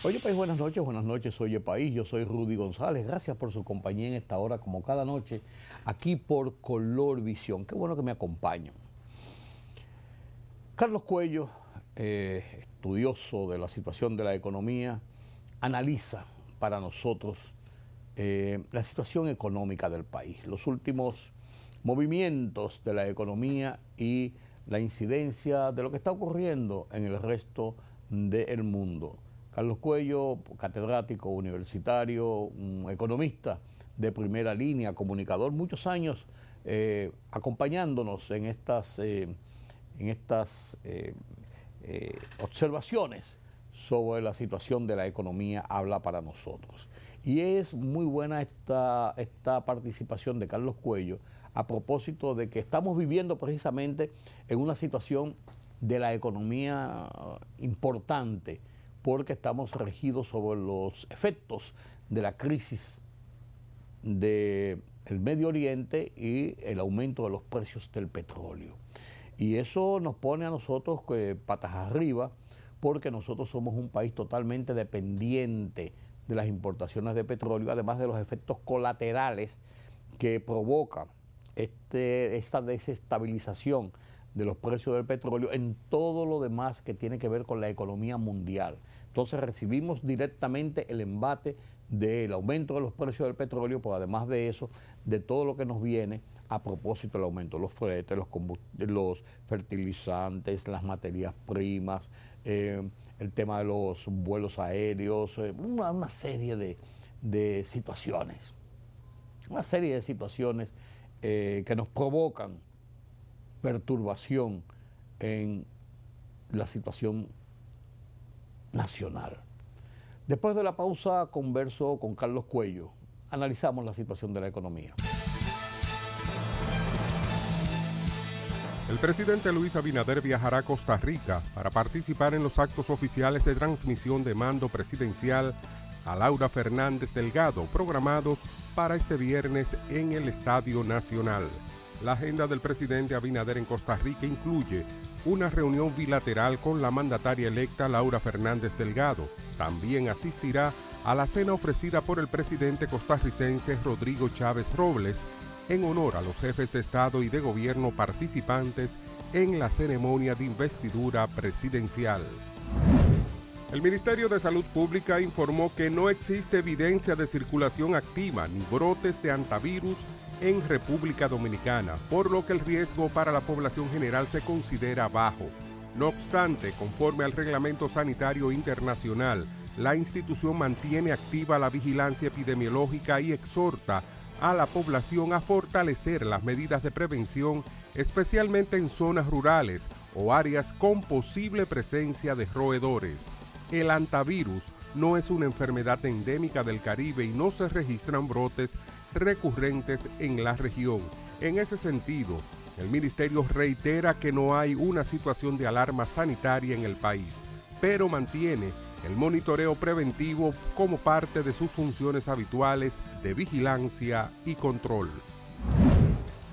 Oye País, buenas noches, Oye País, yo soy Rudy González, gracias por su compañía en esta hora, como cada noche, aquí por Color Visión, qué bueno que me acompañan. Carlos Cuello, estudioso de la situación de la economía, analiza para nosotros la situación económica del país, los últimos movimientos de la economía y la incidencia de lo que está ocurriendo en el resto del mundo. Carlos Cuello, catedrático universitario, un economista de primera línea, comunicador, muchos años acompañándonos en estas observaciones sobre la situación de la economía, habla para nosotros. Y es muy buena esta participación de Carlos Cuello a propósito de que estamos viviendo precisamente en una situación de la economía importante, porque estamos regidos sobre los efectos de la crisis del Medio Oriente y el aumento de los precios del petróleo. Y eso nos pone a nosotros patas arriba, porque nosotros somos un país totalmente dependiente de las importaciones de petróleo, además de los efectos colaterales que provoca esta desestabilización de los precios del petróleo en todo lo demás que tiene que ver con la economía mundial. Entonces recibimos directamente el embate del aumento de los precios del petróleo, pero además de eso, de todo lo que nos viene a propósito del aumento de los fretes, los fertilizantes, las materias primas, el tema de los vuelos aéreos, una serie de situaciones, que nos provocan perturbación en la situación nacional. Después de la pausa converso con Carlos Cuello, analizamos la situación de la economía. El presidente Luis Abinader viajará a Costa Rica para participar en los actos oficiales de transmisión de mando presidencial a Laura Fernández Delgado, programados para este viernes en el Estadio Nacional. La agenda del presidente Abinader en Costa Rica incluye una reunión bilateral con la mandataria electa Laura Fernández Delgado. También asistirá a la cena ofrecida por el presidente costarricense Rodrigo Chávez Robles en honor a los jefes de Estado y de Gobierno participantes en la ceremonia de investidura presidencial. El Ministerio de Salud Pública informó que no existe evidencia de circulación activa ni brotes de hantavirus en República Dominicana, por lo que el riesgo para la población general se considera bajo. No obstante, conforme al Reglamento Sanitario Internacional, la institución mantiene activa la vigilancia epidemiológica y exhorta a la población a fortalecer las medidas de prevención, especialmente en zonas rurales o áreas con posible presencia de roedores. El hantavirus no es una enfermedad endémica del Caribe y no se registran brotes recurrentes en la región. En ese sentido, el ministerio reitera que no hay una situación de alarma sanitaria en el país, pero mantiene el monitoreo preventivo como parte de sus funciones habituales de vigilancia y control.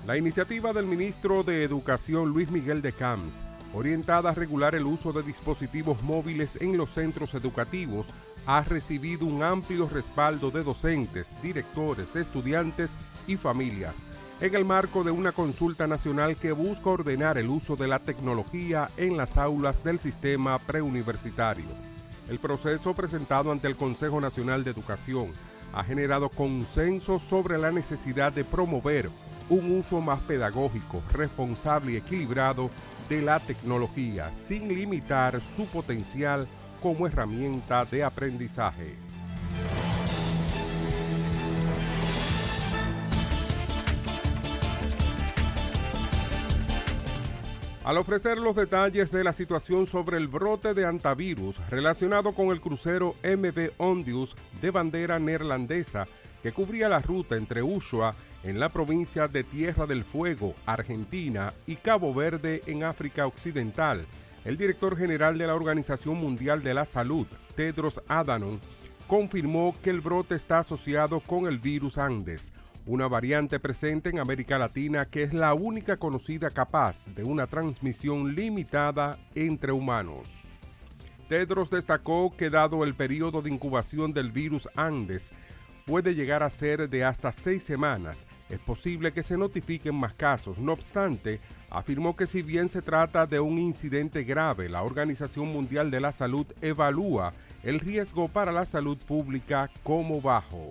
La iniciativa del ministro de Educación Luis Miguel de Camps, orientada a regular el uso de dispositivos móviles en los centros educativos, ha recibido un amplio respaldo de docentes, directores, estudiantes y familias, en el marco de una consulta nacional que busca ordenar el uso de la tecnología en las aulas del sistema preuniversitario. El proceso presentado ante el Consejo Nacional de Educación ha generado consenso sobre la necesidad de promover un uso más pedagógico, responsable y equilibrado de la tecnología, sin limitar su potencial como herramienta de aprendizaje. Al ofrecer los detalles de la situación sobre el brote de hantavirus relacionado con el crucero MV Ondius de bandera neerlandesa que cubría la ruta entre Ushuaia, en la provincia de Tierra del Fuego, Argentina, y Cabo Verde, en África Occidental, el director general de la Organización Mundial de la Salud, Tedros Adhanom, confirmó que el brote está asociado con el virus Andes, una variante presente en América Latina que es la única conocida capaz de una transmisión limitada entre humanos. Tedros destacó que dado el periodo de incubación del virus Andes, puede llegar a ser de hasta 6 semanas. Es posible que se notifiquen más casos. No obstante, afirmó que si bien se trata de un incidente grave, la Organización Mundial de la Salud evalúa el riesgo para la salud pública como bajo.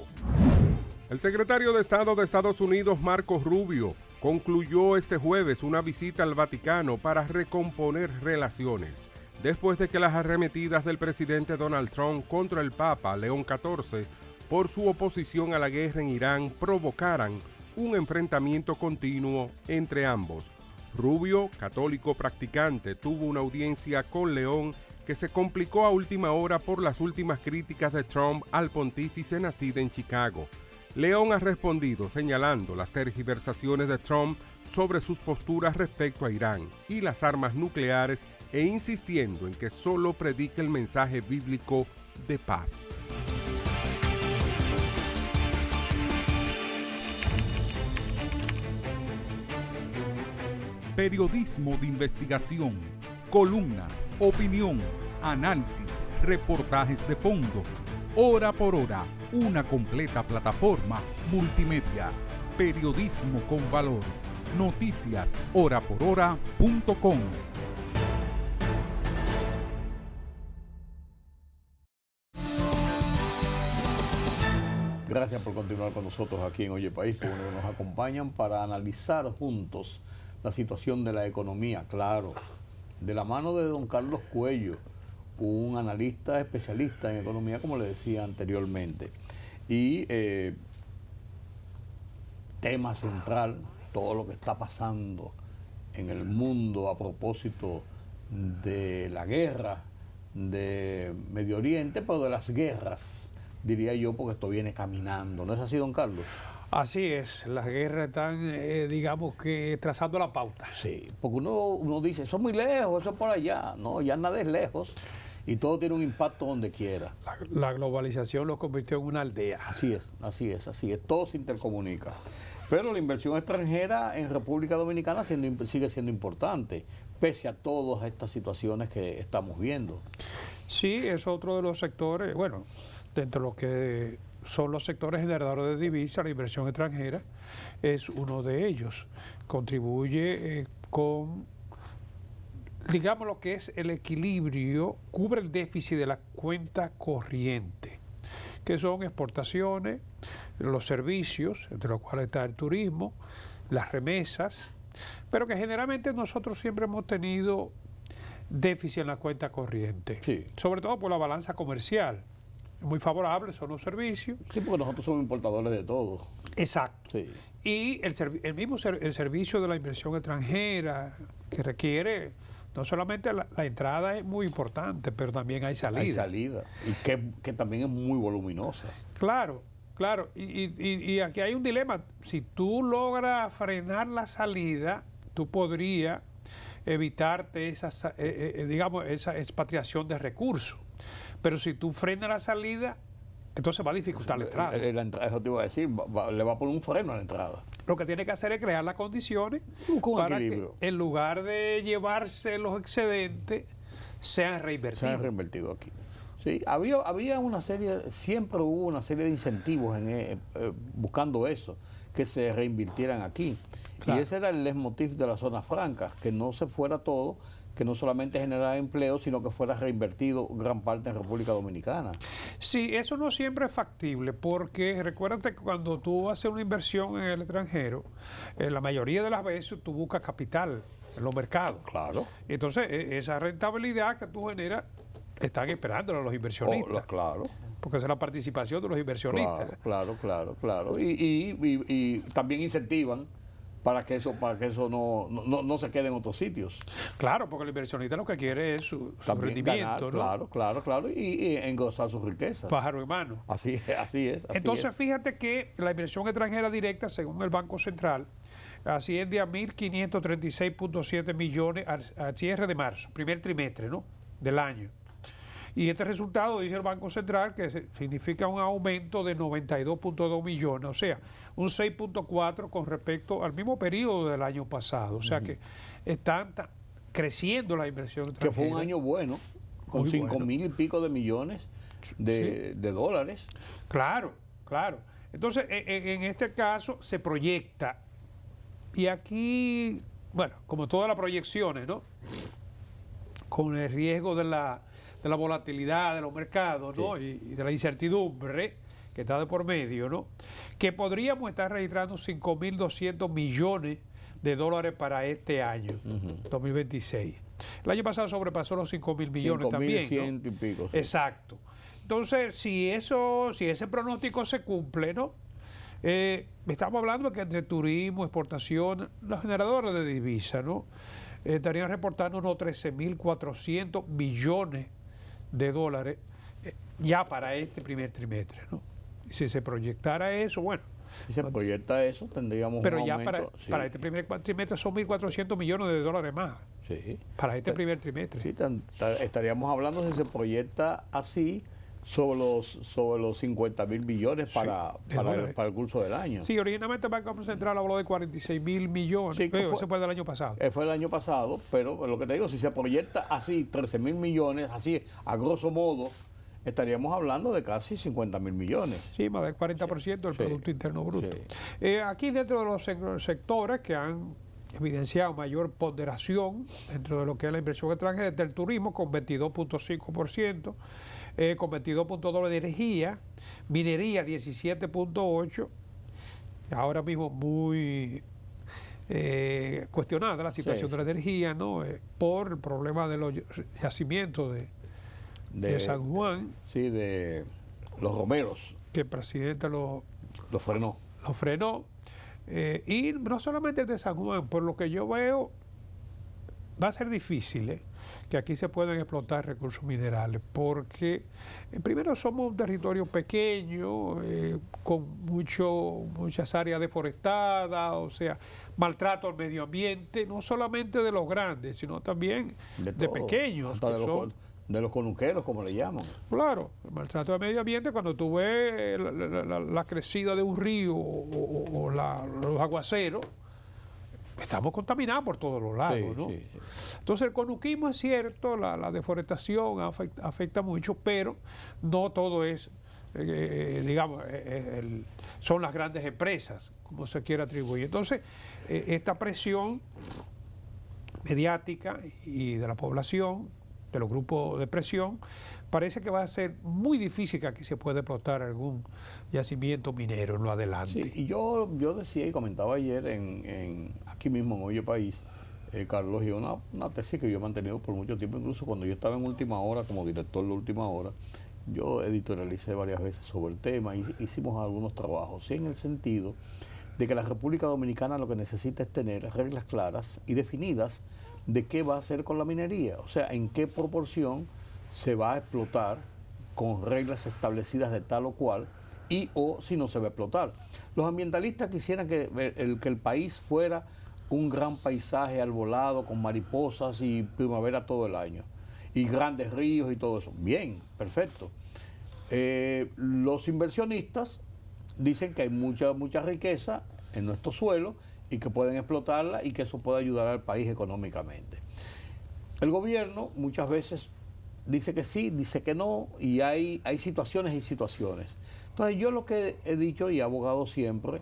El secretario de Estado de Estados Unidos, Marco Rubio, concluyó este jueves una visita al Vaticano para recomponer relaciones, después de que las arremetidas del presidente Donald Trump contra el Papa León XIV por su oposición a la guerra en Irán provocaran un enfrentamiento continuo entre ambos. Rubio, católico practicante, tuvo una audiencia con León que se complicó a última hora por las últimas críticas de Trump al pontífice nacido en Chicago. León ha respondido señalando las tergiversaciones de Trump sobre sus posturas respecto a Irán y las armas nucleares e insistiendo en que solo predique el mensaje bíblico de paz. Periodismo de investigación, columnas, opinión, análisis, reportajes de fondo. Hora por hora, una completa plataforma multimedia. Periodismo con valor. Noticias horaporhora.com. Gracias por continuar con nosotros aquí en Oye País, que nos acompañan para analizar juntos la situación de la economía, claro, de la mano de don Carlos Cuello, un analista especialista en economía, como le decía anteriormente. Y tema central, todo lo que está pasando en el mundo a propósito de la guerra de Medio Oriente, pero de las guerras, diría yo, porque esto viene caminando. ¿No es así, don Carlos? Así es, las guerras están, digamos que, trazando la pauta. Sí, porque uno dice, eso es muy lejos, eso es por allá. No, ya nada es lejos y todo tiene un impacto donde quiera. La globalización lo convirtió en una aldea. Así es, todo se intercomunica. Pero la inversión extranjera en República Dominicana sigue siendo importante, pese a todas estas situaciones que estamos viendo. Sí, es otro de los sectores, bueno, dentro de lo que son los sectores generadores de divisas, la inversión extranjera es uno de ellos. Contribuye con, digamos, lo que es el equilibrio, cubre el déficit de la cuenta corriente, que son exportaciones, los servicios, entre los cuales está el turismo, las remesas, pero que generalmente nosotros siempre hemos tenido déficit en la cuenta corriente, sí, sobre todo por la balanza comercial. Muy favorables son los servicios. Sí, porque nosotros somos importadores de todo. Exacto. Sí. Y el servicio de la inversión extranjera, que requiere, no solamente la entrada es muy importante, pero también hay salida. Hay salida, y que también es muy voluminosa. Claro, claro. Y aquí hay un dilema. Si tú logras frenar la salida, tú podrías evitarte esa expatriación de recursos. Pero si tú frenas la salida, entonces va a dificultar la entrada. Eso te iba a decir, le va a poner un freno a la entrada. Lo que tiene que hacer es crear las condiciones para que, en lugar de llevarse los excedentes, sean reinvertidos. Aquí. Sí, había una serie, siempre hubo una serie de incentivos buscando eso, que se reinvirtieran aquí. Claro. Y ese era el leitmotiv de la zona franca, que no se fuera todo, que no solamente generara empleo, sino que fuera reinvertido gran parte en República Dominicana. Sí, eso no siempre es factible, porque recuérdate que cuando tú haces una inversión en el extranjero, la mayoría de las veces tú buscas capital en los mercados. Claro. Entonces, esa rentabilidad que tú generas, están esperando los inversionistas. Claro. Porque esa es la participación de los inversionistas. Claro. Y también incentivan para que eso no se quede en otros sitios. Claro, porque el inversionista lo que quiere es su rendimiento, ganar, ¿no? Claro, y engrosar sus riquezas. Pájaro en mano. Así es. Entonces, fíjate que la inversión extranjera directa, según el Banco Central, asciende a 1.536.7 millones al cierre de marzo, primer trimestre, ¿no?, del año. Y este resultado, dice el Banco Central, que significa un aumento de 92.2 millones, o sea, un 6.4 con respecto al mismo periodo del año pasado. O sea que están creciendo la inversión extranjera. Que fue un año bueno. con Muy 5 bueno. mil y pico de millones de dólares. Claro, claro. Entonces, en este caso se proyecta, y aquí, bueno, como todas las proyecciones, ¿no? Con el riesgo de la volatilidad de los mercados, ¿no? Sí. Y de la incertidumbre que está de por medio, ¿no? Que podríamos estar registrando 5.200 millones de dólares para este año, 2026. El año pasado sobrepasó los 5.000 millones también, 5.100 ¿no? y pico. Sí. Exacto. Entonces, si ese pronóstico se cumple, ¿no? Estamos hablando de que entre turismo, exportación, los generadores de divisas, ¿no? Estarían reportando unos 13.400 millones de dólares ya para este primer trimestre, ¿no? Y si se proyectara eso, bueno. Si se proyecta eso, tendríamos Pero un ya aumento. Sí. para este primer trimestre son 1.400 millones de dólares más. Sí. Para este primer trimestre. Sí, estaríamos hablando, si se proyecta así, sobre los 50 mil millones para el curso del año. Sí, originalmente el Banco Central habló de 46.000 millones. Sí, Eso fue del año pasado. Fue el año pasado, pero lo que te digo, si se proyecta así, 13 mil millones, así, a grosso modo, estaríamos hablando de casi 50 mil millones. Sí, más del 40% del Sí. Producto Interno Bruto. Sí. Aquí dentro de los sectores que han evidenciado mayor ponderación dentro de lo que es la inversión extranjera, del turismo con 22.5%, con 22.2% de energía, minería 17.8%, ahora mismo muy cuestionada la situación Sí. de la energía, ¿no? Por el problema de los yacimientos de San Juan, Sí, de los romeros, que el presidente lo frenó. frenó. Y no solamente el de San Juan, por lo que yo veo, va a ser difícil que aquí se puedan explotar recursos minerales, porque primero somos un territorio pequeño, con muchas áreas deforestadas, o sea, maltrato al medio ambiente, no solamente de los grandes, sino también de todo, pequeños. hasta de los conuqueros, como le llaman. Claro, el maltrato al medio ambiente, cuando tú ves la crecida de un río o los aguaceros, estamos contaminados por todos los lados, Sí, ¿no? sí, sí. Entonces el conuquismo es cierto, la deforestación afecta mucho, pero no todo es, digamos, son las grandes empresas, como se quiere atribuir. Entonces, esta presión mediática y de la población, de los grupos de presión, parece que va a ser muy difícil que aquí se pueda explotar algún yacimiento minero en lo adelante. Sí, y yo decía y comentaba ayer aquí mismo en Oye País, Carlos, y una tesis que yo he mantenido por mucho tiempo, incluso cuando yo estaba en Última Hora, como director de Última Hora, yo editorialicé varias veces sobre el tema, y hicimos algunos trabajos, sí, en el sentido de que la República Dominicana lo que necesita es tener reglas claras y definidas de qué va a hacer con la minería, o sea, en qué proporción se va a explotar con reglas establecidas de tal o cual, o si no se va a explotar. Los ambientalistas quisieran que el país fuera un gran paisaje arbolado con mariposas y primavera todo el año, y grandes ríos y todo eso. Bien, perfecto. Los inversionistas dicen que hay mucha riqueza en nuestro suelo y que pueden explotarla y que eso puede ayudar al país económicamente. El gobierno muchas veces dice que sí, dice que no, y hay situaciones y situaciones. Entonces yo lo que he dicho y he abogado siempre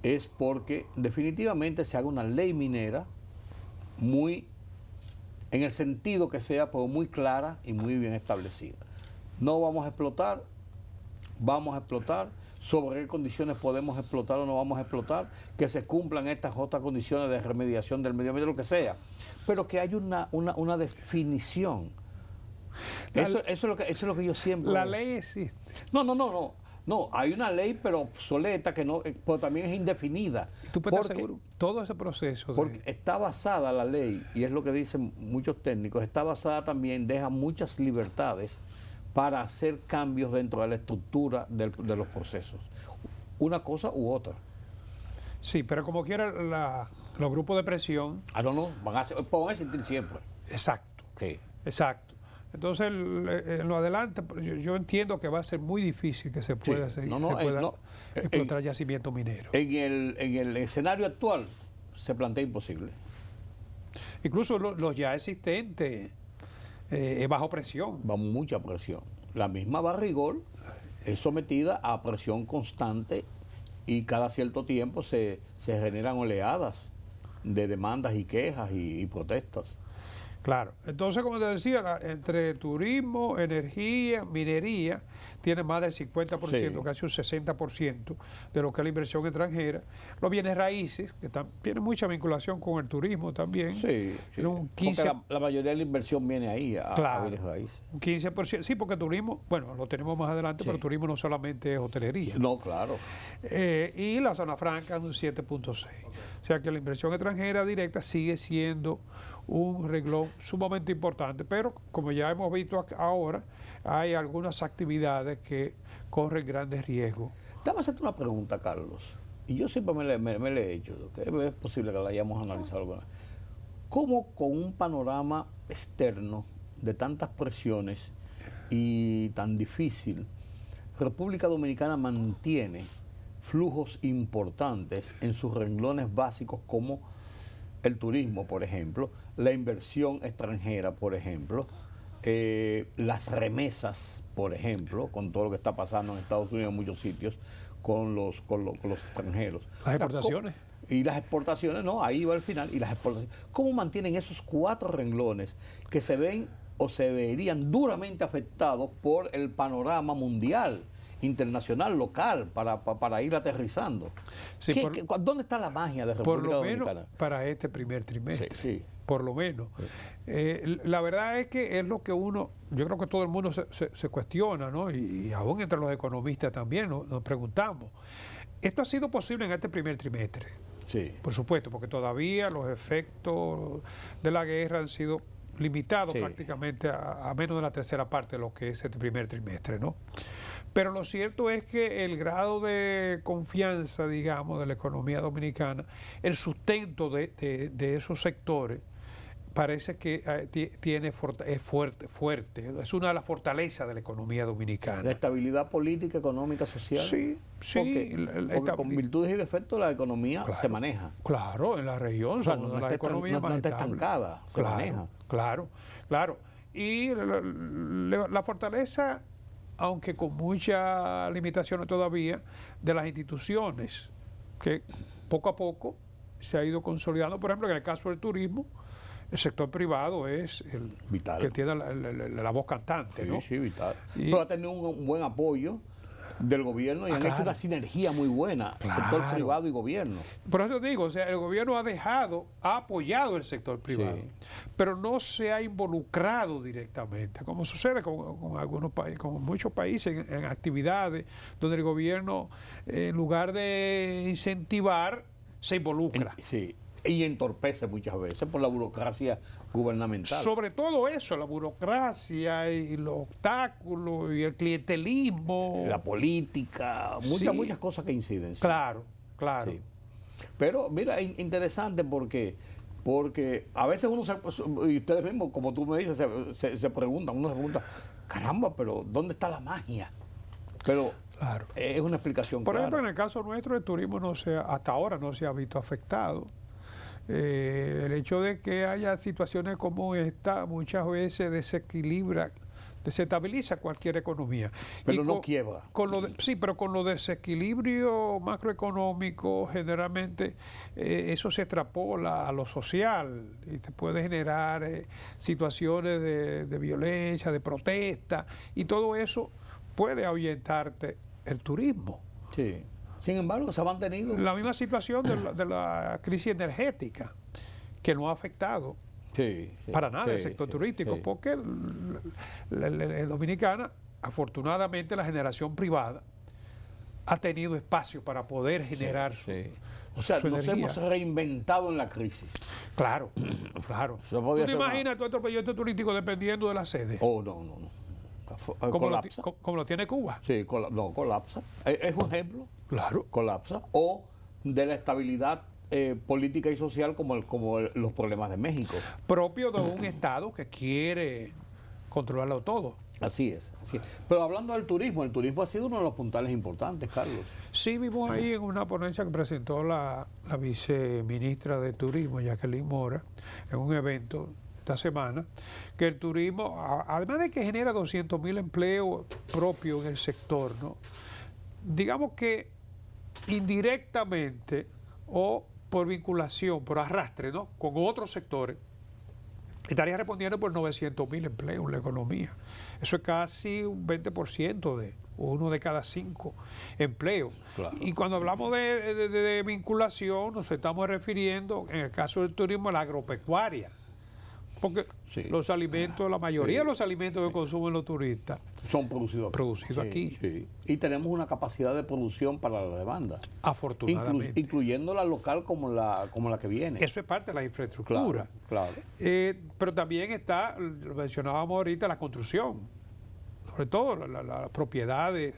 es porque definitivamente se haga una ley minera muy, en el sentido que sea, pero muy clara y muy bien establecida. No vamos a explotar, vamos a explotar, sobre qué condiciones podemos explotar o no vamos a explotar, que se cumplan estas otras condiciones de remediación del medio ambiente, lo que sea, pero que haya una definición. Eso es lo que yo siempre... La ley existe. No, hay una ley pero obsoleta, que no, pero también es indefinida. ¿Tú puedes estar seguro? Todo ese proceso. Porque está basada la ley, y es lo que dicen muchos técnicos, está basada también, deja muchas libertades para hacer cambios dentro de la estructura de los procesos. Una cosa u otra. Sí, pero como quiera los grupos de presión. No, van a sentir siempre. Exacto. Sí. Exacto. Entonces, en lo adelante, yo entiendo que va a ser muy difícil que se pueda, explotar yacimiento minero. En el escenario actual se plantea imposible. Incluso los ya existentes, bajo presión. Va mucha presión. La misma Barrigol es sometida a presión constante y cada cierto tiempo se generan oleadas de demandas y quejas y protestas. Claro. Entonces, como te decía, entre turismo, energía, minería, tiene más del 50%, Sí. casi un 60% de lo que es la inversión extranjera. Los bienes raíces, que tienen mucha vinculación con el turismo también. Sí, sí. Tiene un Porque 15%. la mayoría de la inversión viene ahí a Claro. bienes raíces. Un 15%, sí, porque turismo, bueno, lo tenemos más adelante, Sí. pero turismo no solamente es hotelería. No, claro. Y la zona franca un 7.6. O sea que la inversión extranjera directa sigue siendo un renglón sumamente importante, pero como ya hemos visto ahora, hay algunas actividades que corren grandes riesgos. Déjame hacerte una pregunta, Carlos. Y yo siempre me la he hecho, que es posible que la hayamos analizado alguna vez. ¿Cómo con un panorama externo de tantas presiones y tan difícil, República Dominicana mantiene flujos importantes en sus renglones básicos como el turismo, por ejemplo, la inversión extranjera, por ejemplo, las remesas, por ejemplo, con todo lo que está pasando en Estados Unidos en muchos sitios con los extranjeros? Las exportaciones. Y las exportaciones, no, ahí va al final, y las exportaciones. ¿Cómo mantienen esos 4 renglones que se ven o se verían duramente afectados por el panorama mundial, internacional, local, para ir aterrizando? Sí, ¿Dónde está la magia de Por República lo menos Dominicana? para este primer trimestre. Sí, sí. Por lo menos. La verdad es que es lo que yo creo que todo el mundo se cuestiona, ¿no? Y aún entre los economistas también nos preguntamos. Esto ha sido posible en este primer trimestre. Sí. Por supuesto, porque todavía los efectos de la guerra han sido limitados Sí. prácticamente a menos de la tercera parte de lo que es este primer trimestre, ¿no? Pero lo cierto es que el grado de confianza, digamos, de la economía dominicana, el sustento de esos sectores, parece que es fuerte. Es una de las fortalezas de la economía La dominicana. estabilidad política, económica, social. Sí, sí. Porque con virtudes y defectos la economía se maneja. Claro, en la región O sea, somos no de las está economías más está estables. estancada, se maneja. Claro. Y la fortaleza, aunque con muchas limitaciones todavía, de las instituciones, que poco a poco se ha ido consolidando. Por ejemplo, en el caso del turismo, el sector privado es el Vital. que tiene la voz cantante, Sí, ¿no? sí, vital. Y- Pero ha tenido un buen apoyo del gobierno y han hecho claro. una sinergia muy buena, sector Claro. privado y gobierno. Por eso digo, o sea, el gobierno ha apoyado el sector privado, Sí. pero no se ha involucrado directamente, como sucede con algunos países, con muchos países en actividades donde el gobierno, en lugar de incentivar, se involucra. Sí. Y entorpece muchas veces por la burocracia gubernamental. Sobre todo eso, la burocracia y los obstáculos y el clientelismo. La política, Sí. muchas cosas que inciden. sí. Claro. Sí. Pero mira, interesante porque a veces uno y ustedes mismos, como tú me dices, se preguntan, uno se pregunta, caramba, pero ¿dónde está la magia? Pero Claro. es una explicación Por clara. ejemplo, en el caso nuestro, el turismo hasta ahora no se ha visto afectado. El hecho de que haya situaciones como esta muchas veces desestabiliza cualquier economía. Pero Y no quiebra. Sí, pero con los desequilibrios macroeconómicos, generalmente eso se extrapola a lo social y te puede generar situaciones de violencia, de protesta, y todo eso puede ahuyentarte el turismo. Sí. Sin embargo, se ha mantenido. La misma situación de la crisis energética, que no ha afectado Sí, para nada el sí, sector sí, turístico, sí. porque la dominicana, afortunadamente, la generación privada ha tenido espacio para poder generar Sí. O sea, su nos energía. hemos reinventado en la crisis. Claro, claro. Se podía ¿Tú te hacer más. imaginas todo otro proyecto turístico dependiendo de la sede? Oh, no. Colapsa. Como lo tiene Cuba. Sí, colapsa. Es un ejemplo. Claro. Colapsa. O de la estabilidad política y social como los problemas de México. Propio de un Estado que quiere controlarlo todo. Así es. Pero hablando del turismo, el turismo ha sido uno de los puntales importantes, Carlos. Sí, vimos ahí en una ponencia que presentó la viceministra de Turismo, Jacqueline Mora, en un evento esta semana, que el turismo, además de que genera 200.000 empleos propios en el sector, ¿no? Digamos que indirectamente o por vinculación, por arrastre, ¿no?, con otros sectores, estaría respondiendo por 900.000 empleos en la economía. Eso es casi un 20% de uno de cada 5 empleos. Claro. Y cuando hablamos de vinculación, nos estamos refiriendo, en el caso del turismo, a la agropecuaria. Porque sí, los alimentos, la mayoría de los alimentos que consumen los turistas son producidos aquí. Sí. Y tenemos una capacidad de producción para la demanda. Afortunadamente. Incluyendo la local como la que viene. Eso es parte de la infraestructura. Claro. Pero también está, lo mencionábamos ahorita, la construcción. Sobre todo las propiedades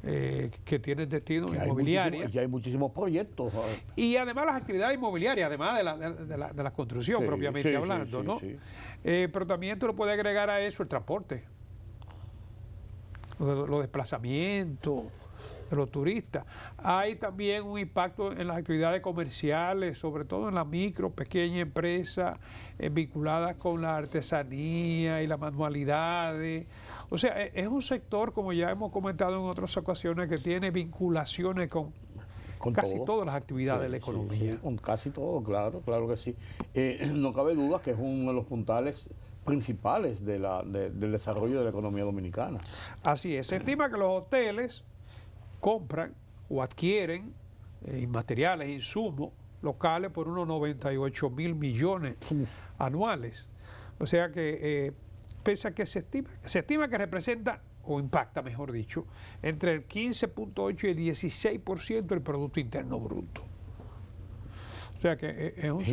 que tienen destino inmobiliaria. Ya hay muchísimos proyectos. Y además las actividades inmobiliarias, además de la construcción propiamente hablando, ¿no? Sí. Pero también tú lo puedes agregar a eso el transporte, los desplazamientos de los turistas. Hay también un impacto en las actividades comerciales, sobre todo en la micro, pequeña empresa vinculadas con la artesanía y las manualidades. O sea, es un sector, como ya hemos comentado en otras ocasiones, que tiene vinculaciones con casi todas las actividades de la economía. Con casi todo, claro que sí. No cabe duda que es uno de los puntales principales del desarrollo de la economía dominicana. Así es. Se estima que los hoteles compran o adquieren materiales, insumos locales por unos 98.000 millones anuales. O sea que pese a que se estima que representa, o impacta mejor dicho, entre el 15.8 y el 16% del Producto Interno Bruto. O sea que es un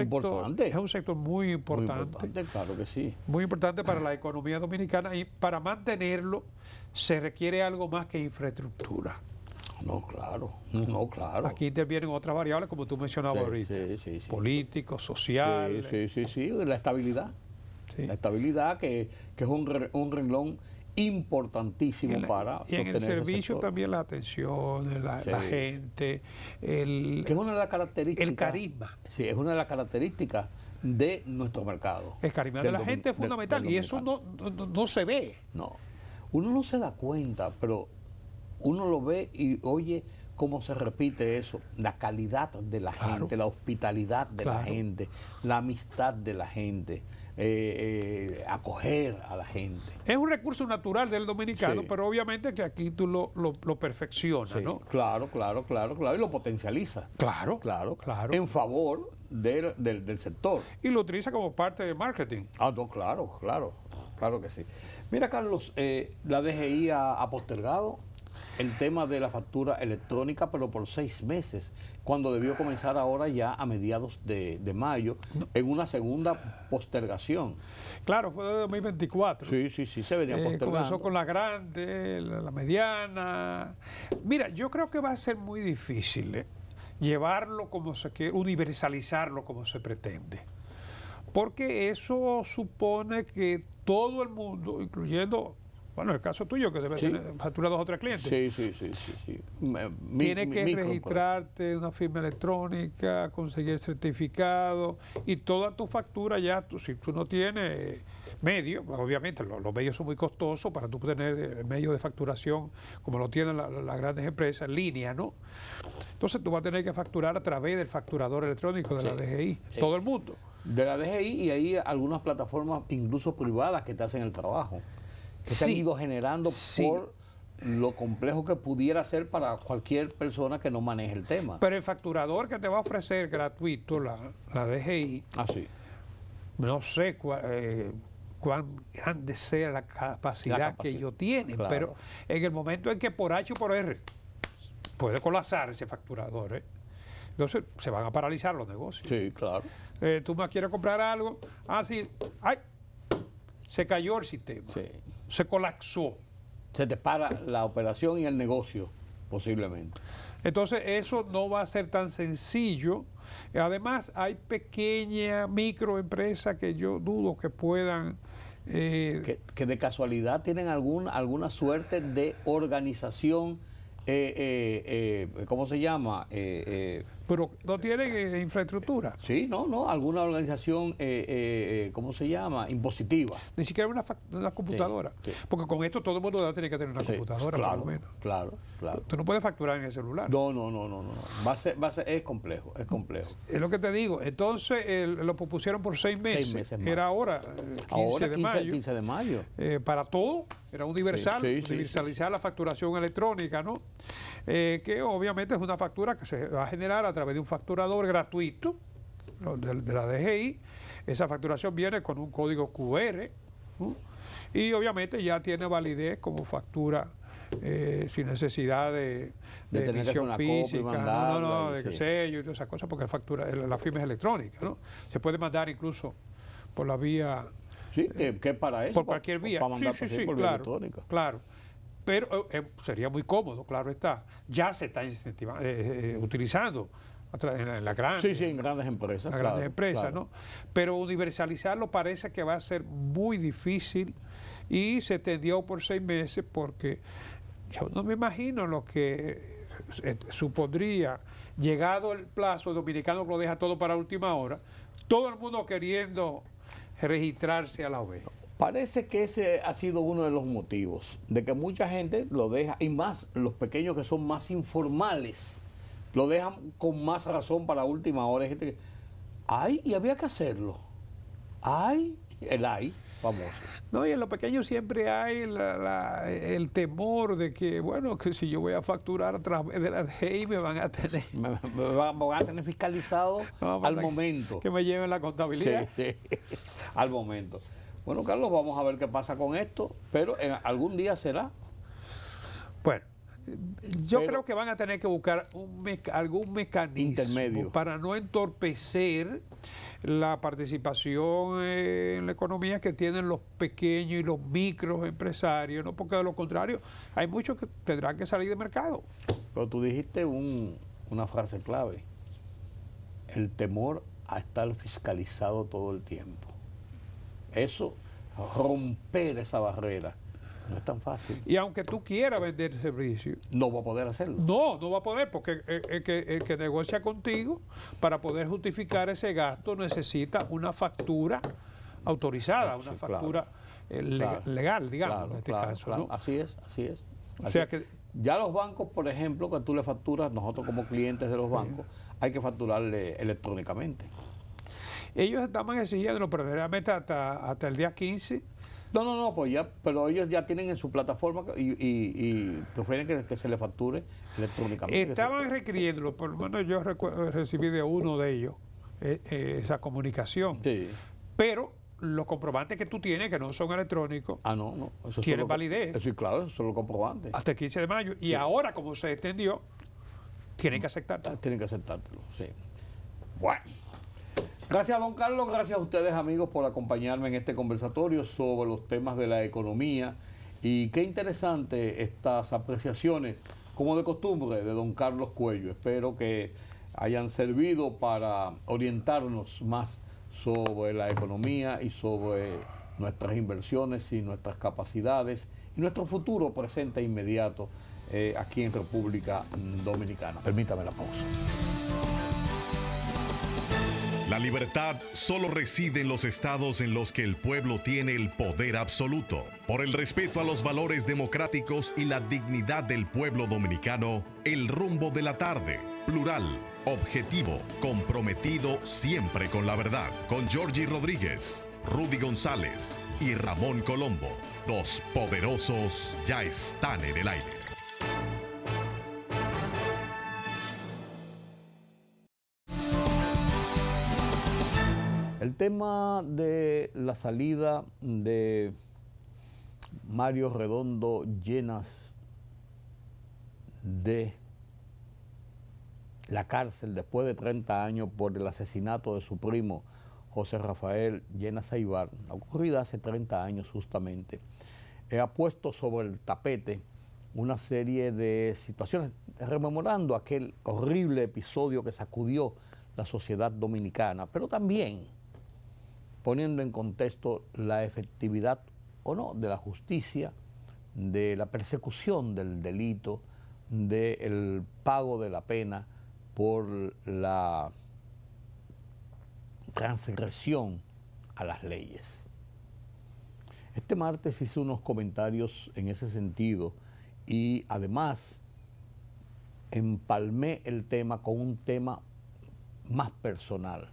sector muy importante. Claro que sí. Muy importante para la economía dominicana, y para mantenerlo se requiere algo más que infraestructura. No, claro. Aquí intervienen otras variables, como tú mencionabas ahorita. Sí. Políticos, sociales. Sí. La estabilidad. Sí. La estabilidad que es un renglón importantísimo para y en el servicio también la atención, la gente, que es una de las características, el carisma. Sí, es una de las características de nuestro mercado. El carisma de la gente es fundamental, y eso no se ve. No, uno no se da cuenta, pero uno lo ve y oye cómo se repite eso, la calidad de la gente, la hospitalidad de la gente, la amistad de la gente, acoger a la gente. Es un recurso natural del dominicano, pero obviamente que aquí tú lo perfeccionas, ¿no? Claro, y lo potencializa. Claro. En favor del sector. Y lo utiliza como parte de marketing. No, claro que sí. Mira, Carlos, la DGI ha postergado el tema de la factura electrónica, pero por 6 meses, cuando debió comenzar ahora ya a mediados de mayo, en una segunda postergación. Claro, fue de 2024. Sí, se venía postergando. Comenzó con la grande, la mediana. Mira, yo creo que va a ser muy difícil llevarlo como se quiere, universalizarlo como se pretende. Porque eso supone que todo el mundo, incluyendo... Bueno, el caso tuyo, que debe tener factura 2 o 3 clientes. Sí. Tienes que registrarte una firma electrónica, conseguir el certificado, y toda tu factura ya, si tú no tienes medios, obviamente los medios son muy costosos para tú tener medios de facturación como lo tienen las grandes empresas en línea, ¿no? Entonces tú vas a tener que facturar a través del facturador electrónico de la DGI, todo el mundo. De la DGI, y hay algunas plataformas incluso privadas que te hacen el trabajo, que se han ido generando por lo complejo que pudiera ser para cualquier persona que no maneje el tema. Pero el facturador que te va a ofrecer gratuito la DGI, no sé cuán grande sea la capacidad que ellos tienen, pero en el momento en que por H o por R puede colapsar ese facturador, entonces se van a paralizar los negocios. Sí, claro. Tú más quieres comprar algo, se cayó el sistema. Sí. Se colapsó. Se te para la operación y el negocio, posiblemente. Entonces, eso no va a ser tan sencillo. Además, hay pequeñas microempresas que yo dudo que puedan... que de casualidad tienen alguna suerte de organización, ¿cómo se llama? pero no tienen infraestructura. Sí, no, alguna organización, ¿cómo se llama? Impositiva. Ni siquiera una computadora. Sí, sí. Porque con esto todo el mundo tiene que tener una Sí, computadora, claro, por lo menos. Claro. Tú no puedes facturar en el celular. No. Es complejo. Es lo que te digo. Entonces lo propusieron por 6 meses. 6 meses más. Era ahora, 15 de mayo. 15 de mayo. Para todo, era universal, Sí, universalizar la facturación electrónica, ¿no? Que obviamente es una factura que se va a generar a través de un facturador gratuito de la DGI. Esa facturación viene con un código QR, ¿no? Y obviamente ya tiene validez como factura sin necesidad de tener que hacer emisión una copia y física, mandarla, de sí. sello y todas esas cosas, porque la firma es electrónica, ¿no? Se puede mandar incluso por la vía... Sí, que es para eso. Por cualquier vía. Para mandar Sí, por vía claro, electrónica. claro. Pero sería muy cómodo, claro está. Ya se está utilizando en la grande, Sí, en grandes empresas. las grandes empresas, ¿no? Pero universalizarlo parece que va a ser muy difícil y se extendió por 6 meses porque yo no me imagino lo que supondría, llegado el plazo, el dominicano lo deja todo para última hora, todo el mundo queriendo registrarse a la vez. Parece que ese ha sido uno de los motivos de que mucha gente lo deja, y más los pequeños que son más informales, lo dejan con más razón para última hora. Hay gente que, ay, y había que hacerlo. Ay, el ay, famoso. No, y en lo pequeño siempre hay el temor de que, bueno, que si yo voy a facturar a través de la DGI me van a tener... Me van a tener fiscalizado al momento. Que me lleven la contabilidad. Sí, al momento. Bueno, Carlos, vamos a ver qué pasa con esto, pero algún día será. Bueno, yo creo que van a tener que buscar algún mecanismo intermedio para no entorpecer la participación en la economía que tienen los pequeños y los microempresarios, ¿no? Porque de lo contrario hay muchos que tendrán que salir de mercado. Pero tú dijiste una frase clave: el temor a estar fiscalizado todo el tiempo. Eso, romper esa barrera, no es tan fácil. Y aunque tú quieras vender servicio, No va a poder hacerlo. no va a poder, porque el que negocia contigo, para poder justificar ese gasto, necesita una factura autorizada, una factura legal, digamos, en este caso. ¿No? Así es. O sea que ya los bancos, por ejemplo, que tú le facturas, nosotros como clientes de los bancos, hay que facturarle electrónicamente. ellos estaban exigiendo, pero realmente hasta el día 15. No, pues ya, pero ellos ya tienen en su plataforma y prefieren que se le facture electrónicamente. Estaban requiriéndolo, por lo menos yo recibí de uno de ellos esa comunicación. Sí. Pero los comprobantes que tú tienes, que no son electrónicos, No. Eso tienen validez. Sí, claro, eso son los comprobantes. Hasta el 15 de mayo. Y ahora, como se extendió, tienen que aceptarlo. Tienen que aceptártelo, sí. Bueno. Gracias, don Carlos. Gracias a ustedes, amigos, por acompañarme en este conversatorio sobre los temas de la economía. Y qué interesante estas apreciaciones, como de costumbre, de don Carlos Cuello. Espero que hayan servido para orientarnos más sobre la economía y sobre nuestras inversiones y nuestras capacidades y nuestro futuro presente e inmediato aquí en República Dominicana. Permítame la pausa. La libertad solo reside en los estados en los que el pueblo tiene el poder absoluto. Por el respeto a los valores democráticos y la dignidad del pueblo dominicano, El Rumbo de la Tarde, plural, objetivo, comprometido siempre con la verdad. Con Georgie Rodríguez, Rudy González y Ramón Colombo. Los poderosos ya están en el aire. El tema de la salida de Mario Redondo Llenas de la cárcel después de 30 años por el asesinato de su primo José Rafael Llenas Aybar, ocurrida hace 30 años justamente, ha puesto sobre el tapete una serie de situaciones, rememorando aquel horrible episodio que sacudió la sociedad dominicana, pero también poniendo en contexto la efectividad o no de la justicia, de la persecución del delito, del pago de la pena por la transgresión a las leyes. Este martes hice unos comentarios en ese sentido y además empalmé el tema con un tema más personal,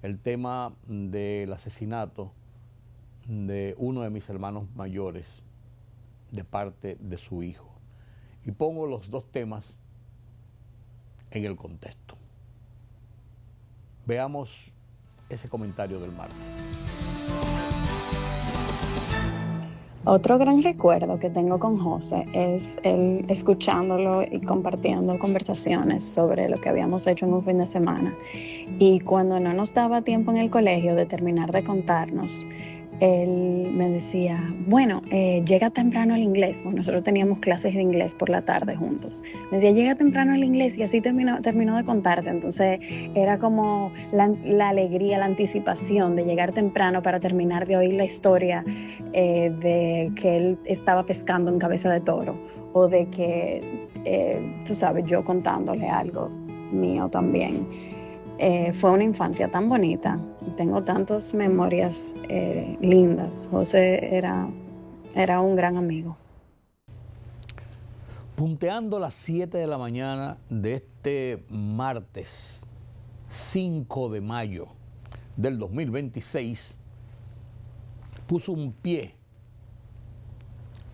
el tema del asesinato de uno de mis hermanos mayores de parte de su hijo. Y pongo los dos temas en el contexto. Veamos ese comentario del martes. Otro gran recuerdo que tengo con José es el escuchándolo y compartiendo conversaciones sobre lo que habíamos hecho en un fin de semana. Y cuando no nos daba tiempo en el colegio de terminar de contarnos, él me decía, bueno, llega temprano al inglés. Bueno, nosotros teníamos clases de inglés por la tarde juntos. Me decía, llega temprano al inglés y así terminó de contarte. Entonces era como la alegría, la anticipación de llegar temprano para terminar de oír la historia de que él estaba pescando en cabeza de toro o de que, tú sabes, yo contándole algo mío también. Fue una infancia tan bonita, tengo tantas memorias lindas. José era un gran amigo. Punteando las 7 de la mañana de este martes 5 de mayo del 2026, puso un pie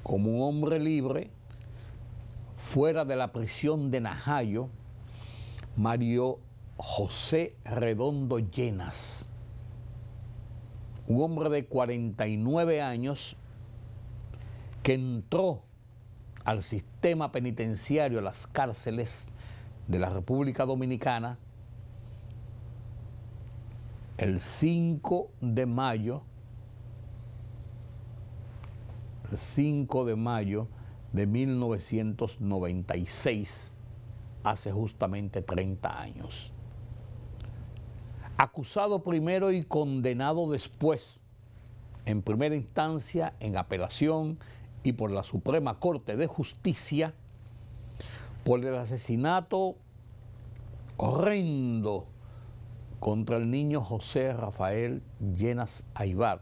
como un hombre libre fuera de la prisión de Najayo, Mario José Redondo Llenas, un hombre de 49 años que entró al sistema penitenciario, a las cárceles de la República Dominicana el 5 de mayo de 1996, hace justamente 30 años. Acusado primero y condenado después, en primera instancia, en apelación y por la Suprema Corte de Justicia, por el asesinato horrendo contra el niño José Rafael Llenas Aybar,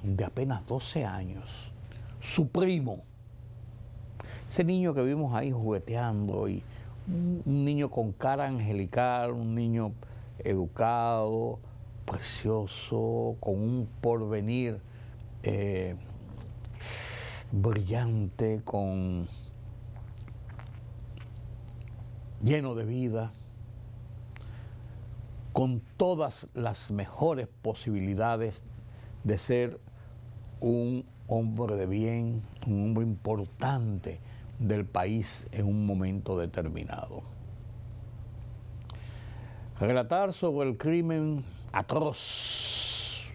de apenas 12 años, su primo, ese niño que vimos ahí jugueteando, y un niño con cara angelical, un niño educado, precioso, con un porvenir brillante, lleno de vida, con todas las mejores posibilidades de ser un hombre de bien, un hombre importante del país en un momento determinado. Relatar sobre el crimen atroz,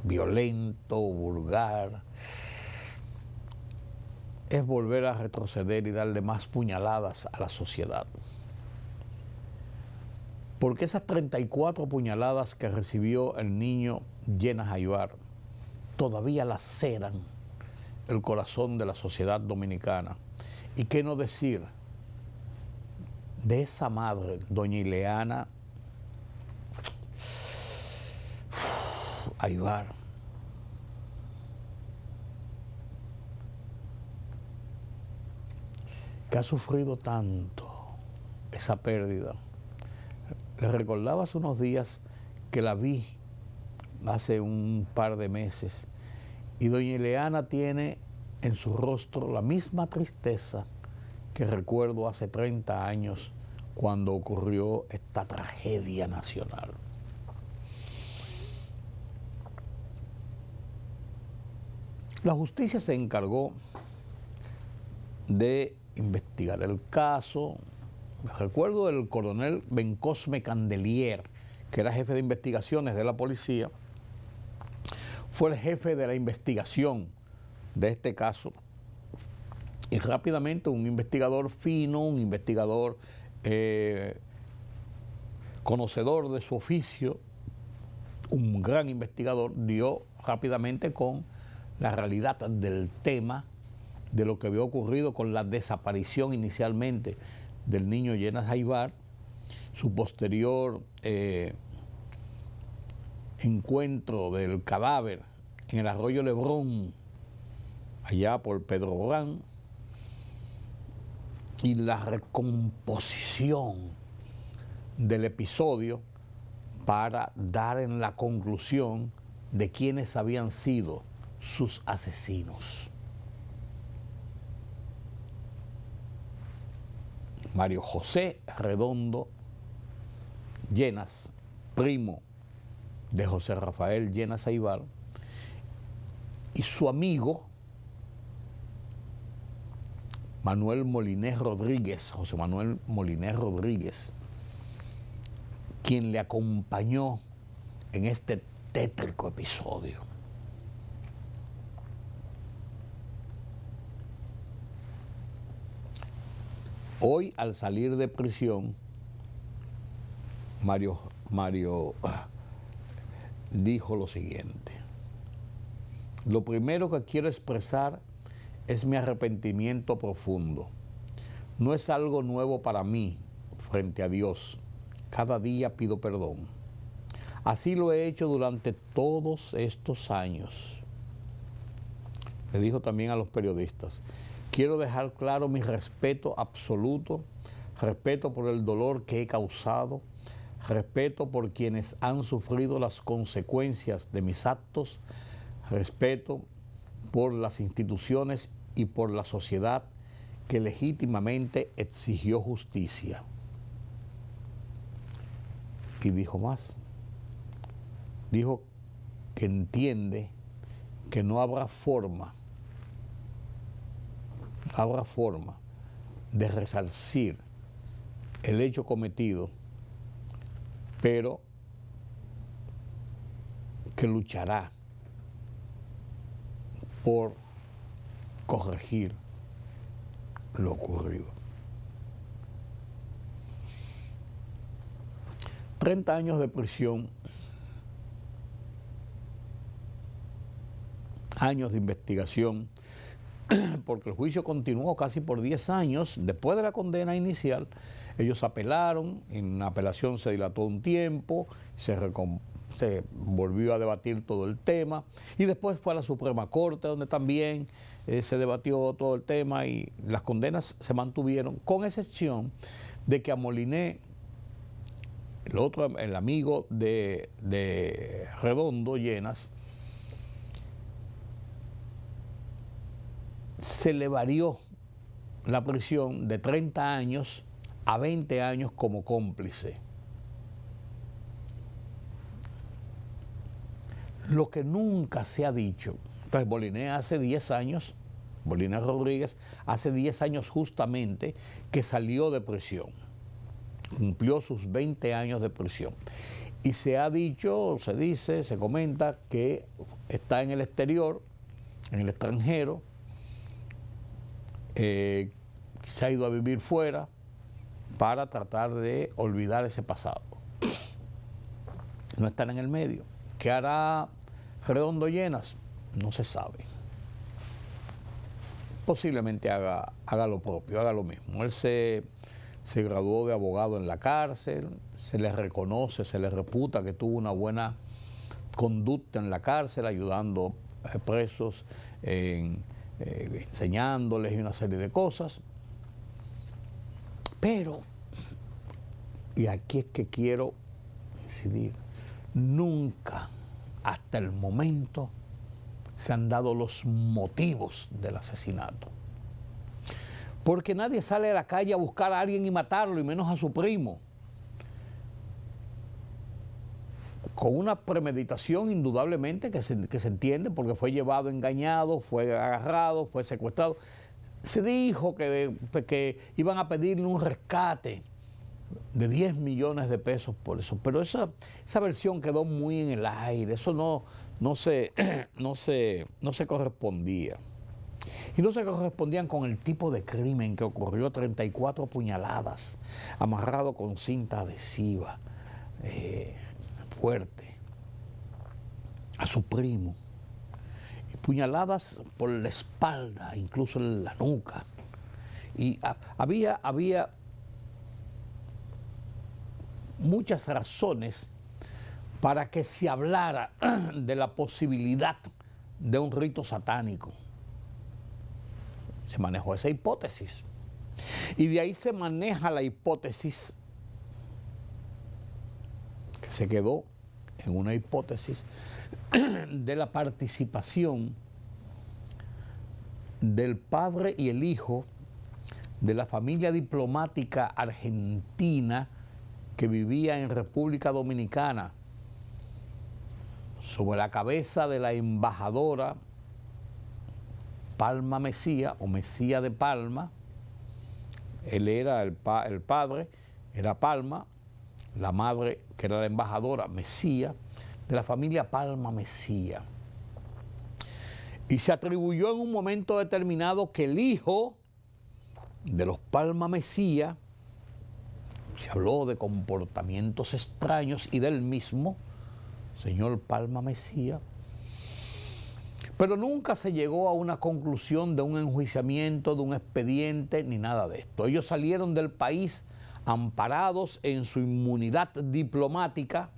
violento, vulgar, es volver a retroceder y darle más puñaladas a la sociedad. Porque esas 34 puñaladas que recibió el niño Llenas Aybar todavía laceran el corazón de la sociedad dominicana. Y qué no decir de esa madre, doña Ileana Aybar, que ha sufrido tanto esa pérdida. Le recordaba hace unos días que la vi hace un par de meses y doña Ileana tiene en su rostro la misma tristeza que recuerdo hace 30 años cuando ocurrió esta tragedia nacional. La justicia se encargó de investigar el caso. Recuerdo el coronel Bencosme Candelier, que era jefe de investigaciones de la policía, fue el jefe de la investigación de este caso. Y rápidamente un investigador fino, un investigador conocedor de su oficio, un gran investigador, dio rápidamente con la realidad del tema, de lo que había ocurrido con la desaparición inicialmente del niño Llenas Jaibar, su posterior encuentro del cadáver en el arroyo Lebrón, allá por Pedro Borán, y la recomposición del episodio para dar en la conclusión de quiénes habían sido sus asesinos. Mario José Redondo Llenas, primo de José Rafael Llenas Jaibar, y su amigo Manuel Molinés Rodríguez, José Manuel Molinés Rodríguez, quien le acompañó en este tétrico episodio. Hoy, al salir de prisión, Mario dijo lo siguiente: lo primero que quiero expresar es mi arrepentimiento profundo. No es algo nuevo para mí frente a Dios. Cada día pido perdón. Así lo he hecho durante todos estos años. Le dijo también a los periodistas: quiero dejar claro mi respeto absoluto, respeto por el dolor que he causado, respeto por quienes han sufrido las consecuencias de mis actos, respeto por las instituciones y por la sociedad que legítimamente exigió justicia. Y dijo más. Dijo que entiende que no habrá forma de resarcir el hecho cometido, pero que luchará por corregir lo ocurrido. 30 años de prisión, años de investigación, porque el juicio continuó casi por 10 años. Después de la condena inicial, ellos apelaron, en la apelación se dilató un tiempo, se volvió a debatir todo el tema, y después fue a la Suprema Corte, donde también se debatió todo el tema, y las condenas se mantuvieron, con excepción de que a Molinés, el amigo de Redondo Llenas, se le varió la prisión de 30 años a 20 años como cómplice. Lo que nunca se ha dicho. Entonces Molinés hace 10 años, Molinés Rodríguez, hace 10 años justamente que salió de prisión. Cumplió sus 20 años de prisión. Y se ha dicho, se dice, se comenta que está en el exterior, en el extranjero, se ha ido a vivir fuera para tratar de olvidar ese pasado. No están en el medio. ¿Qué hará Redondo Llenas? No se sabe. Posiblemente haga lo propio, haga lo mismo. Él se graduó de abogado en la cárcel, se le reconoce, se le reputa que tuvo una buena conducta en la cárcel, ayudando a presos, enseñándoles y una serie de cosas. Pero, y aquí es que quiero incidir, nunca hasta el momento se han dado los motivos del asesinato. Porque nadie sale a la calle a buscar a alguien y matarlo, y menos a su primo. Con una premeditación indudablemente que se entiende, porque fue llevado engañado, fue agarrado, fue secuestrado. Se dijo que iban a pedirle un rescate de 10 millones de pesos por eso, pero esa versión quedó muy en el aire, eso no se correspondía. Y no se correspondían con el tipo de crimen que ocurrió: 34 puñaladas, amarrado con cinta adhesiva, fuerte, a su primo, y puñaladas por la espalda, incluso en la nuca. Y había muchas razones para que se hablara de la posibilidad de un rito satánico. Se manejó esa hipótesis. Y de ahí se maneja la hipótesis, que se quedó en una hipótesis, de la participación del padre y el hijo de la familia diplomática argentina que vivía en República Dominicana, sobre la cabeza de la embajadora Palma Mesía, o Mesía de Palma. Él era el padre, era Palma, la madre, que era la embajadora, Mesía, de la familia Palma Mesía. Y se atribuyó en un momento determinado que el hijo de los Palma Mesía, se habló de comportamientos extraños y del mismo señor Palma Mesía, pero nunca se llegó a una conclusión de un enjuiciamiento, de un expediente, ni nada de esto. Ellos salieron del país amparados en su inmunidad diplomática,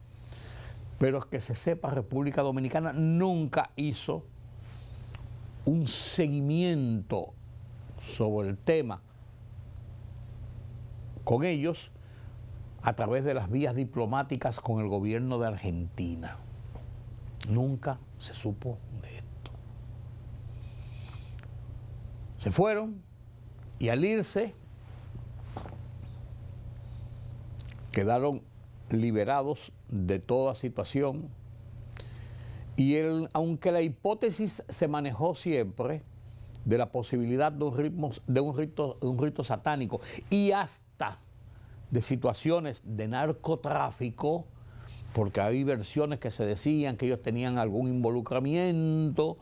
pero que se sepa, República Dominicana nunca hizo un seguimiento sobre el tema con ellos a través de las vías diplomáticas con el gobierno de Argentina. Nunca se supo de esto. Se fueron y al irse quedaron liberados de toda situación. Y aunque la hipótesis se manejó siempre de la posibilidad de un rito satánico y hasta de situaciones de narcotráfico, porque hay versiones que se decían que ellos tenían algún involucramiento,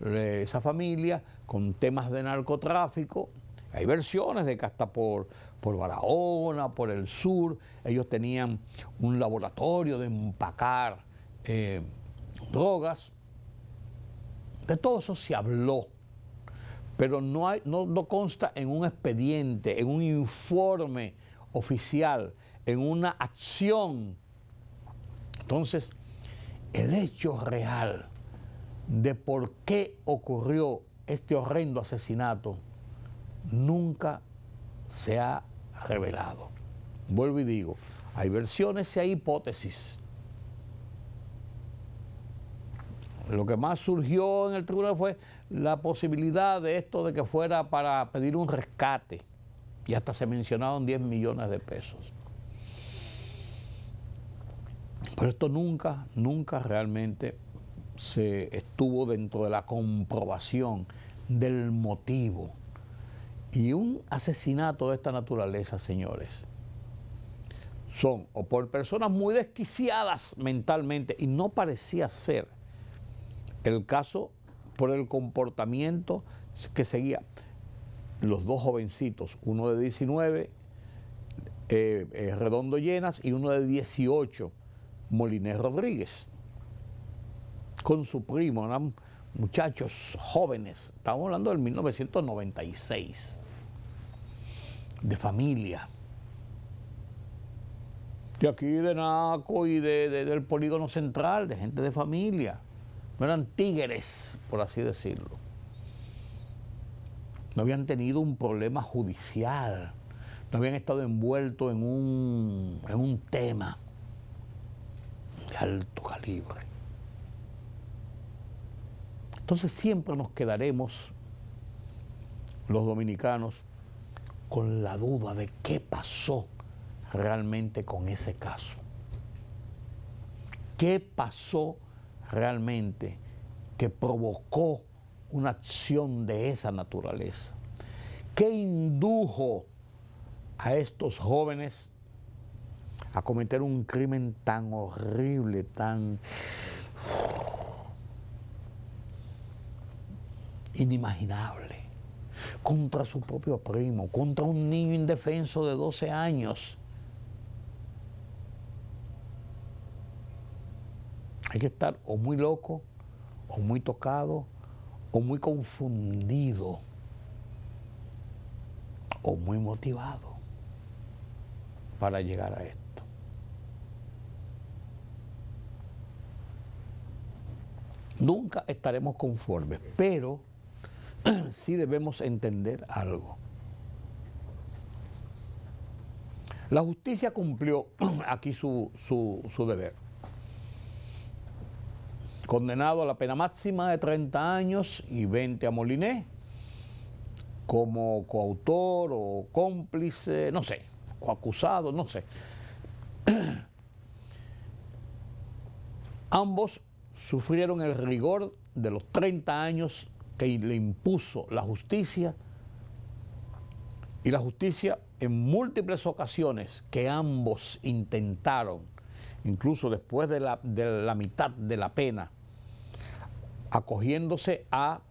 esa familia, con temas de narcotráfico. Hay versiones de que hasta por Barahona, por el sur, ellos tenían un laboratorio de empacar drogas. De todo eso se habló, pero no consta en un expediente, en un informe oficial, en una acción. Entonces, el hecho real de por qué ocurrió este horrendo asesinato nunca se ha revelado. Vuelvo y digo, hay versiones y hay hipótesis. Lo que más surgió en el tribunal fue la posibilidad de esto de que fuera para pedir un rescate, y hasta se mencionaron 10 millones de pesos. Pero esto nunca realmente se estuvo dentro de la comprobación del motivo. Y un asesinato de esta naturaleza, señores, son o por personas muy desquiciadas mentalmente, y no parecía ser el caso por el comportamiento que seguía los dos jovencitos, uno de 19, Redondo Llenas, y uno de 18, Molinés Rodríguez, con su primo. Eran muchachos jóvenes, estamos hablando del 1996, de familia, de aquí de Naco y del polígono central, de gente de familia. No eran tigres, por así decirlo. No habían tenido un problema judicial, no habían estado envueltos en un tema de alto calibre. Entonces siempre nos quedaremos, los dominicanos, con la duda de qué pasó realmente con ese caso. ¿Qué pasó realmente que provocó una acción de esa naturaleza? ¿Qué indujo a estos jóvenes a cometer un crimen tan horrible, tan inimaginable, contra su propio primo, contra un niño indefenso de 12 años? Hay que estar o muy loco, o muy tocado, o muy confundido, o muy motivado para llegar a esto. Nunca estaremos conformes, pero sí debemos entender algo. La justicia cumplió aquí su deber. Condenado a la pena máxima de 30 años y 20 a Moliné, como coautor o cómplice, no sé, coacusado, no sé. Ambos sufrieron el rigor de los 30 años que le impuso la justicia, y la justicia en múltiples ocasiones que ambos intentaron, incluso después de la mitad de la pena, acogiéndose a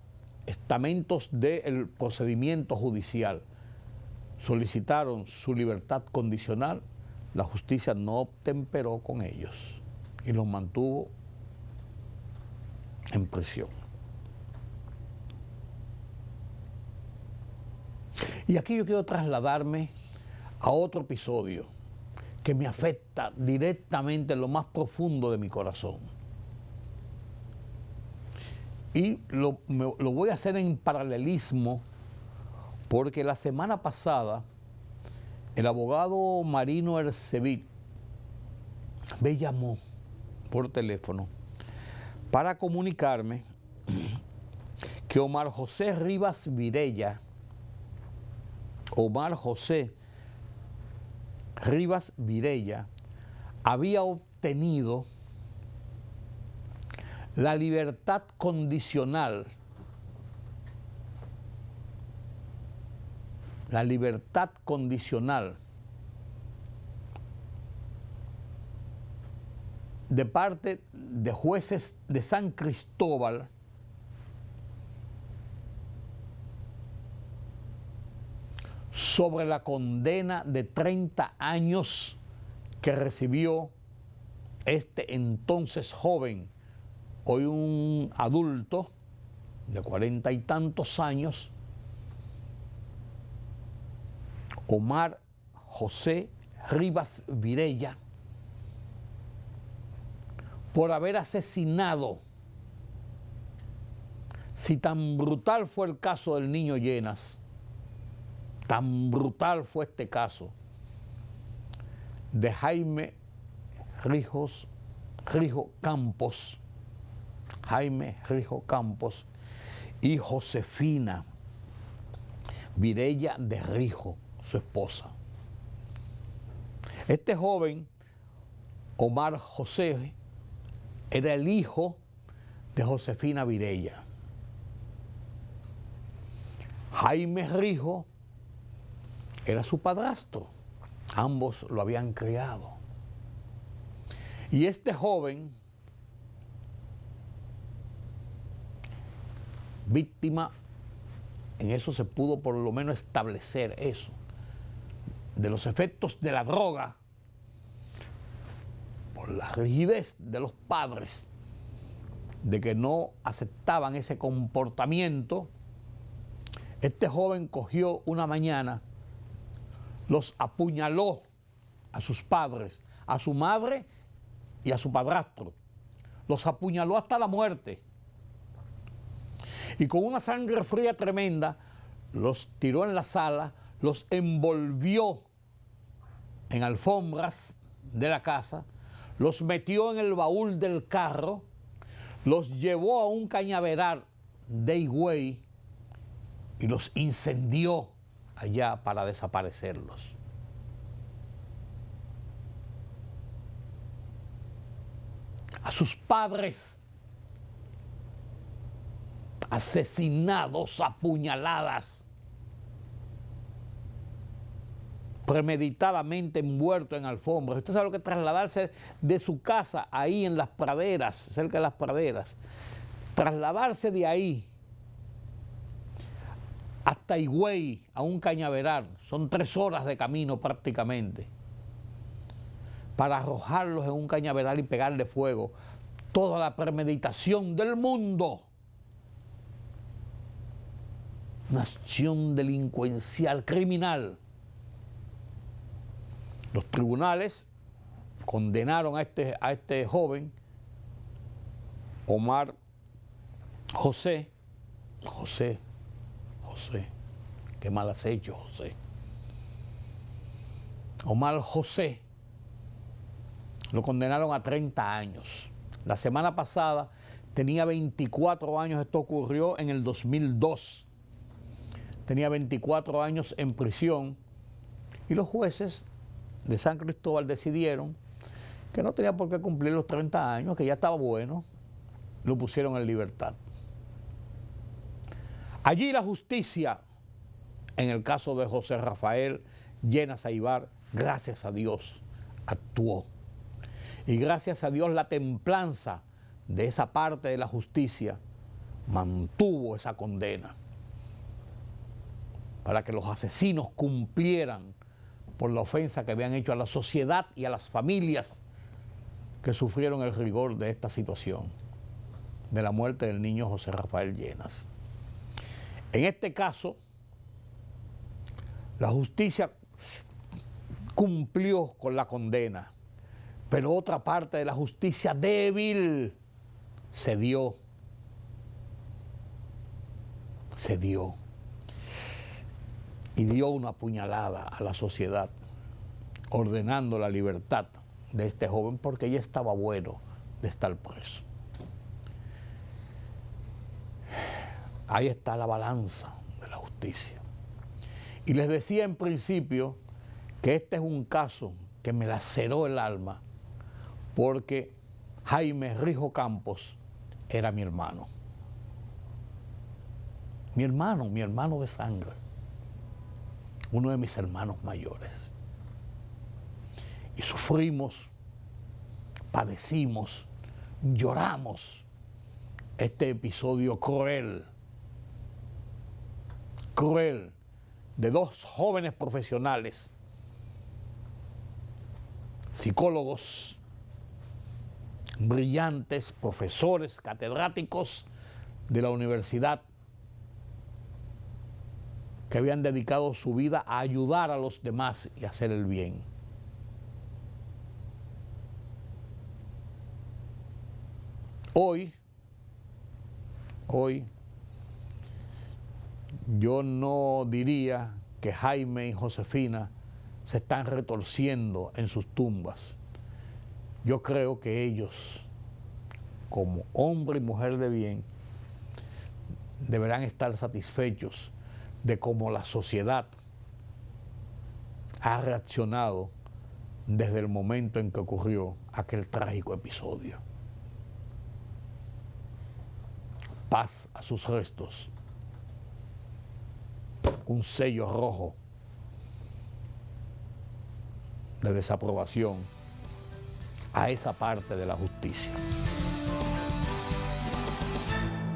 estamentos del procedimiento judicial, solicitaron su libertad condicional. La justicia no temperó con ellos y los mantuvo en prisión. Y aquí yo quiero trasladarme a otro episodio que me afecta directamente en lo más profundo de mi corazón. Y lo voy a hacer en paralelismo porque la semana pasada el abogado Marino Ercevit me llamó por teléfono para comunicarme que Omar José Rivas Virella había obtenido la libertad condicional, de parte de jueces de San Cristóbal sobre la condena de 30 años que recibió este entonces joven, hoy un adulto de 40 y tantos años, Omar José Rivas Virella, por haber asesinado, si tan brutal fue el caso del niño Llenas, tan brutal fue este caso de Jaime Rijo Campos y Josefina Virella de Rijo, su esposa. Este joven, Omar José, era el hijo de Josefina Virella. Jaime Rijo era su padrastro. Ambos lo habían criado. Y este joven, víctima, en eso se pudo por lo menos establecer eso, de los efectos de la droga, por la rigidez de los padres, de que no aceptaban ese comportamiento. Este joven cogió una mañana, los apuñaló a sus padres, a su madre y a su padrastro. Los apuñaló hasta la muerte. Y con una sangre fría tremenda, los tiró en la sala, los envolvió en alfombras de la casa, los metió en el baúl del carro, los llevó a un cañaveral de Higüey y los incendió allá para desaparecerlos. A sus padres asesinados a puñaladas, premeditadamente envuelto en alfombras. Usted sabe lo que es trasladarse de su casa ahí en las praderas, cerca de las praderas, trasladarse de ahí hasta Higüey, a un cañaveral, son 3 horas de camino prácticamente, para arrojarlos en un cañaveral y pegarle fuego. Toda la premeditación del mundo. Una acción delincuencial, criminal. Los tribunales condenaron a este joven, Omar José, qué mal has hecho, José. Omar José lo condenaron a 30 años. La semana pasada tenía 24 años, esto ocurrió en el 2002. Tenía 24 años en prisión y los jueces de San Cristóbal decidieron que no tenía por qué cumplir los 30 años, que ya estaba bueno, lo pusieron en libertad. Allí la justicia, en el caso de José Rafael Llenas Aybar, gracias a Dios, actuó. Y gracias a Dios la templanza de esa parte de la justicia mantuvo esa condena para que los asesinos cumplieran por la ofensa que habían hecho a la sociedad y a las familias que sufrieron el rigor de esta situación, de la muerte del niño José Rafael Llenas. En este caso, la justicia cumplió con la condena, pero otra parte de la justicia débil cedió y dio una puñalada a la sociedad, ordenando la libertad de este joven porque ya estaba bueno de estar preso. Ahí está la balanza de la justicia. Y les decía en principio que este es un caso que me laceró el alma porque Jaime Rijo Campos era mi hermano. Mi hermano de sangre. Uno de mis hermanos mayores. Y sufrimos, padecimos, lloramos este episodio cruel de dos jóvenes profesionales, psicólogos, brillantes, profesores, catedráticos de la universidad, que habían dedicado su vida a ayudar a los demás y a hacer el bien. Hoy, yo no diría que Jaime y Josefina se están retorciendo en sus tumbas. Yo creo que ellos, como hombre y mujer de bien, deberán estar satisfechos de cómo la sociedad ha reaccionado desde el momento en que ocurrió aquel trágico episodio. Paz a sus restos. Un sello rojo de desaprobación a esa parte de la justicia.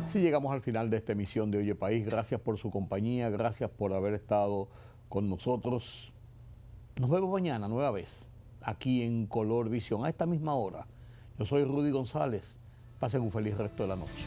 Así llegamos al final de esta emisión de Oye País. Gracias por su compañía, gracias por haber estado con nosotros. Nos vemos mañana nueva vez aquí en Color Visión a esta misma hora. Yo soy Rudy González. Pasen un feliz resto de la noche.